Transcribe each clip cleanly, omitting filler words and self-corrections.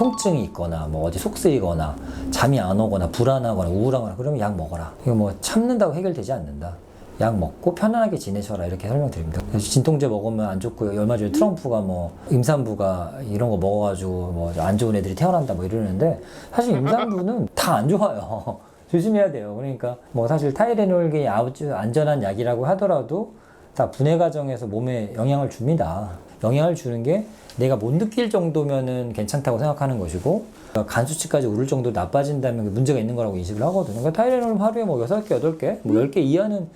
통증이 있거나 뭐 어디 속 쓰리거나 잠이 안 오거나 불안하거나 우울하거나 그러면 약 먹어라. 이거 뭐 참는다고 해결되지 않는다. 약 먹고 편안하게 지내셔라 이렇게 설명드립니다. 진통제 먹으면 안 좋고 얼마 전에 트럼프가 뭐 임산부가 이런 거 먹어가지고 뭐 안 좋은 애들이 태어난다 뭐 이러는데 사실 임산부는 다 안 좋아요. 조심해야 돼요. 그러니까 뭐 사실 타이레놀이 아주 안전한 약이라고 하더라도 다 분해 과정에서 몸에 영향을 줍니다. 영향을 주는 게 내가 못 느낄 정도면은 괜찮다고 생각하는 것이고 간 수치까지 오를 정도로 나빠진다면 문제가 있는 거라고 인식을 하거든요. 그러니까 타이레놀 하루에 뭐 6개, 8개, 뭐 10개 이하는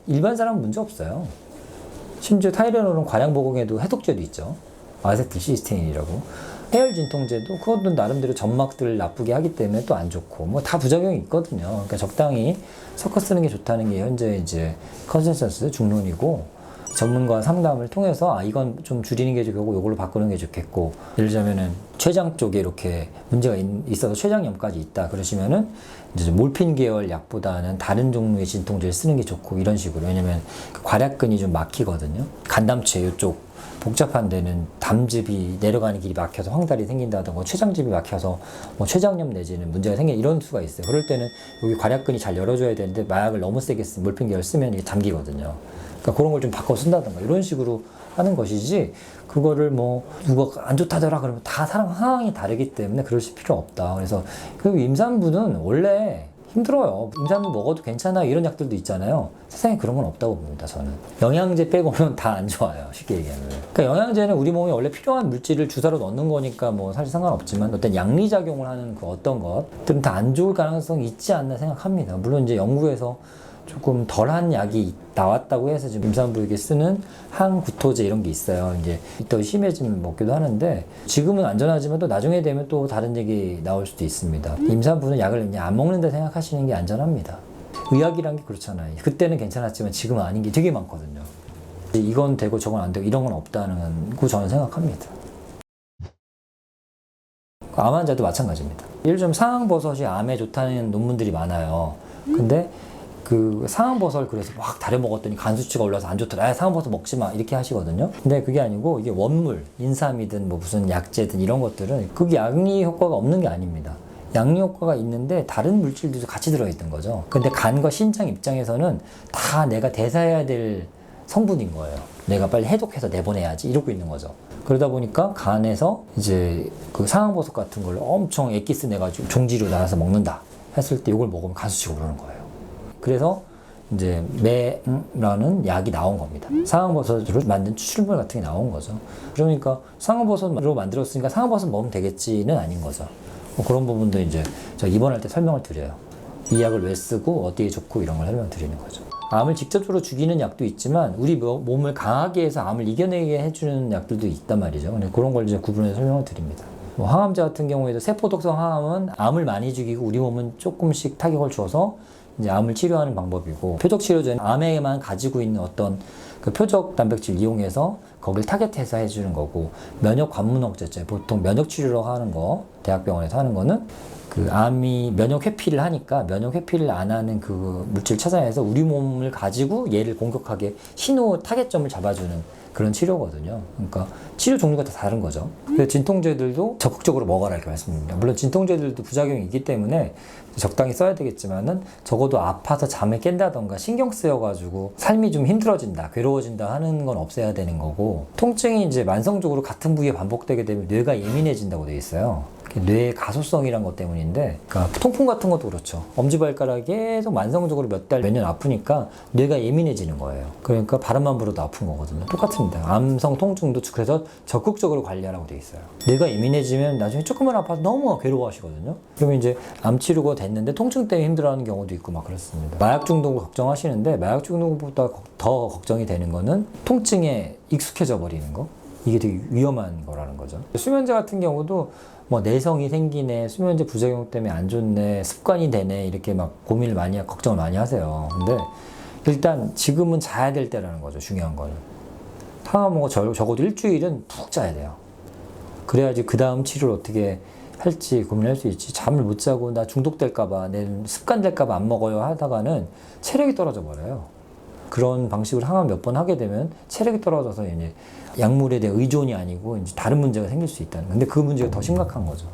일반 사람은 문제 없어요. 심지어 타이레놀은 과량 복용에도 해독제도 있죠. 아세틸시스테인이라고. 해열 진통제도 그것도 나름대로 점막들을 나쁘게 하기 때문에 또 안 좋고 뭐 다 부작용이 있거든요. 그러니까 적당히 섞어 쓰는 게 좋다는 게 현재 이제 컨센서스 중론이고 전문가 상담을 통해서 이건 좀 줄이는 게 좋고 이걸로 바꾸는 게 좋겠고 예를 들자면은 췌장 쪽에 이렇게 문제가 있어서 췌장염까지 있다 그러시면은 이제 몰핀 계열 약보다는 다른 종류의 진통제를 쓰는 게 좋고 이런 식으로 왜냐면 그 괄약근이 좀 막히거든요. 간담체 이쪽 복잡한 데는 담즙이 내려가는 길이 막혀서 황달이 생긴다든가 췌장즙이 막혀서 뭐 췌장염 내지는 문제가 생긴 이런 수가 있어요. 그럴 때는 여기 괄약근이 잘 열어줘야 되는데 마약을 너무 세게 쓰면 몰핀 계열 쓰면 이게 잠기거든요. 그러니까 그런 걸 좀 바꿔 쓴다든가 이런 식으로 하는 것이지 그거를 뭐 누가 안 좋다더라 그러면 다 사람 상황이 다르기 때문에 그러실 필요 없다. 그래서 그리고 임산부는 원래 힘들어요. 임산부 먹어도 괜찮아 이런 약들도 있잖아요. 세상에 그런 건 없다고 봅니다. 저는 영양제 빼고는 다 안 좋아요. 쉽게 얘기하면. 그러니까 영양제는 우리 몸에 원래 필요한 물질을 주사로 넣는 거니까 뭐 사실 상관없지만 어떤 양리작용을 하는 그 어떤 것들은 다 안 좋을 가능성이 있지 않나 생각합니다. 물론 이제 연구에서 조금 덜한 약이 나왔다고 해서 지금 임산부에게 쓰는 항구토제 이런 게 있어요. 이제 더 심해지면 먹기도 하는데 지금은 안전하지만 또 나중에 되면 또 다른 얘기 나올 수도 있습니다. 임산부는 약을 그냥 안 먹는다 생각하시는 게 안전합니다. 의학이란 게 그렇잖아요. 그때는 괜찮았지만 지금은 아닌 게 되게 많거든요. 이건 되고 저건 안 되고 이런 건 없다는 거 저는 생각합니다. 암 환자도 마찬가지입니다. 예를 들면 상황버섯이 암에 좋다는 논문들이 많아요. 근데 그 상황버섯을 그래서 막 다려 먹었더니 간 수치가 올라서 안 좋더라. 상황버섯 먹지 마. 이렇게 하시거든요. 근데 그게 아니고 이게 원물, 인삼이든 뭐 무슨 약재든 이런 것들은 그게 양리 효과가 없는 게 아닙니다. 양리 효과가 있는데 다른 물질들도 같이 들어있는 거죠. 근데 간과 신장 입장에서는 다 내가 대사해야 될 성분인 거예요. 내가 빨리 해독해서 내보내야지 이러고 있는 거죠. 그러다 보니까 간에서 이제 그 상황버섯 같은 걸 엄청 액기스 내가지고 종지로 나눠서 먹는다 했을 때 이걸 먹으면 간 수치가 오르는 거예요. 그래서 이제 매라는 약이 나온 겁니다. 상황버섯으로 만든 추출물 같은 게 나온 거죠. 그러니까 상황버섯으로 만들었으니까 상황버섯 먹으면 되겠지는 아닌 거죠. 뭐 그런 부분도 이제 제가 입원할 때 설명을 드려요. 이 약을 왜 쓰고 어디에 좋고 이런 걸 설명드리는 거죠. 암을 직접적으로 죽이는 약도 있지만 우리 몸을 강하게 해서 암을 이겨내게 해주는 약들도 있단 말이죠. 근데 그런 걸 이제 구분해서 설명을 드립니다. 뭐 항암제 같은 경우에도 세포독성 항암은 암을 많이 죽이고 우리 몸은 조금씩 타격을 줘서 이제 암을 치료하는 방법이고 표적 치료제는 암에만 가지고 있는 어떤 그 표적 단백질 이용해서 거길 타겟해서 해주는 거고 면역 관문 억제제 보통 면역 치료라고 하는 거 대학병원에서 하는 거는 그 암이 면역 회피를 하니까 면역 회피를 안 하는 그 물질 찾아내서 우리 몸을 가지고 얘를 공격하게 신호 타겟점을 잡아주는 그런 치료거든요. 그러니까 치료 종류가 다 다른 거죠. 그래서 진통제들도 적극적으로 먹어라 이렇게 말씀드립니다. 물론 진통제들도 부작용이 있기 때문에 적당히 써야 되겠지만은 적어도 아파서 잠을 깬다던가 신경 쓰여가지고 삶이 좀 힘들어진다, 괴로워진다 하는 건 없애야 되는 거고 통증이 이제 만성적으로 같은 부위에 반복되게 되면 뇌가 예민해진다고 돼 있어요. 뇌의 가소성이란 것 때문인데 그러니까 통풍 같은 것도 그렇죠. 엄지발가락이 계속 만성적으로 몇 달, 몇 년 아프니까 뇌가 예민해지는 거예요. 그러니까 바람만 불어도 아픈 거거든요. 똑같습니다. 암성 통증도 그래서 적극적으로 관리하라고 돼 있어요. 뇌가 예민해지면 나중에 조금만 아파서 너무 괴로워하시거든요. 그러면 이제 암 치료가 됐는데 통증 때문에 힘들어하는 경우도 있고 막 그렇습니다. 마약 중독을 걱정하시는데 마약 중독보다 더 걱정이 되는 거는 통증에 익숙해져 버리는 거. 이게 되게 위험한 거라는 거죠. 수면제 같은 경우도 뭐 내성이 생기네, 수면제 부작용 때문에 안 좋네, 습관이 되네 이렇게 막 고민을 많이 걱정을 많이 하세요. 근데 일단 지금은 자야 될 때라는 거죠. 중요한 거는 항암호가 적어도 일주일은 푹 자야 돼요. 그래야지 그 다음 치료를 어떻게 할지 고민할 수 있지. 잠을 못 자고 나 중독될까봐 내 습관 될까봐 안 먹어요 하다가는 체력이 떨어져 버려요. 그런 방식으로 항암 몇 번 하게 되면 체력이 떨어져서 이제 약물에 대한 의존이 아니고 이제 다른 문제가 생길 수 있다는. 근데 그 문제가 더 심각한 거죠.